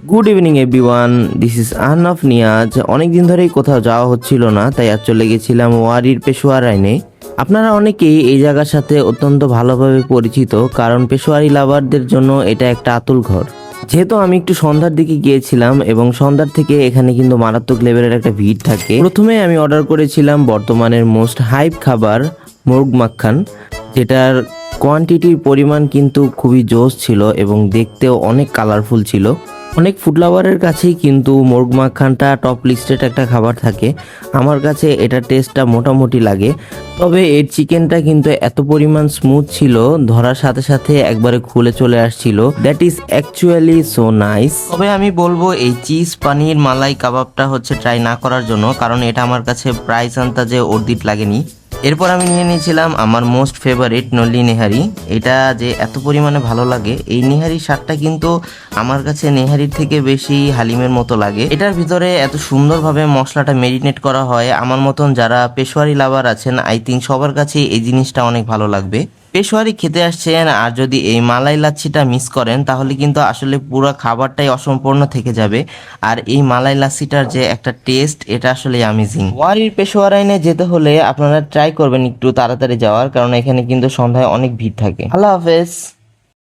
Good evening everyone, this is Ahnaf Niaz. অনেকদিন ধরেই কোথাও যাওয়া হচ্ছিল না, তাই আজ চলে গেছিলাম ওয়ারির পেশোয়ার আইনে। আপনারা অনেকেই এই জায়গার সাথে অত্যন্ত ভালোভাবে পরিচিত, কারণ পেশোয়ারি লাভারদের জন্য এটা একটা আতুল ঘর। যেহেতু আমি একটু সন্ধ্যার দিকে গিয়েছিলাম এবং সন্ধ্যার থেকে এখানে কিন্তু মারাত্মক লেভেলের একটা ভিড় থাকে। প্রথমে আমি অর্ডার করেছিলাম বর্তমানের মোস্ট হাইপ খাবার মুরগ মাখান, যেটার কোয়ান্টিটির পরিমাণ কিন্তু খুবই জোশ ছিল এবং দেখতেও অনেক কালারফুল ছিল। অনেক ফুড লাভারের কাছেই কিন্তু মুরগ মাখানটা টপ লিস্টেড একটা খাবার থাকে। আমার কাছে এটা টেস্টটা মোটামুটি লাগে, তবে এর চিকেনটা কিন্তু এত পরিমাণ স্মুথ ছিল, ধরার সাথে সাথে একবারে খুলে চলে আসছিল। That is actually so nice. তবে আমি বলবো এই চিজ পানির মালাই কাবাবটা হচ্ছে ট্রাই না করার জন্য, কারণ এটা আমার কাছে প্রাইস আন্দাজে অর্ধিত লাগেনি। এরপর আমি নিয়ে নিয়েছিলাম আমার মোস্ট ফেভারিট নলি নেহারি। এটা যে এত পরিমাণে ভালো লাগে, এই নেহারির স্বাদটা কিন্তু আমার কাছে নেহারির থেকে বেশি হালিমের মতো লাগে। এটার ভিতরে এত সুন্দরভাবে মশলাটা মেরিনেট করা হয়, আমার মতন যারা পেশোয়ারি লাভার আছেন আই থিঙ্ক সবার কাছে এই জিনিসটা অনেক ভালো লাগবে। পেশোয়ারি খেতে আসছেন আর যদি এই মালাই লাচ্ছিটা মিস করেন তাহলে কিন্তু আসলে পুরো খাবারটাই অসম্পূর্ণ থেকে যাবে। আর এই মালাই লাচ্ছিটার যে একটা টেস্ট, এটা আসলে অ্যামেজিং। ওয়ারির পেশোয়ার আইনে যেতে হলে আপনারা ট্রাই করবেন একটু তাড়াতাড়ি যাওয়ার, কারণ এখানে কিন্তু সন্ধ্যায় অনেক ভিড় থাকে। আল্লাহ হাফেজ।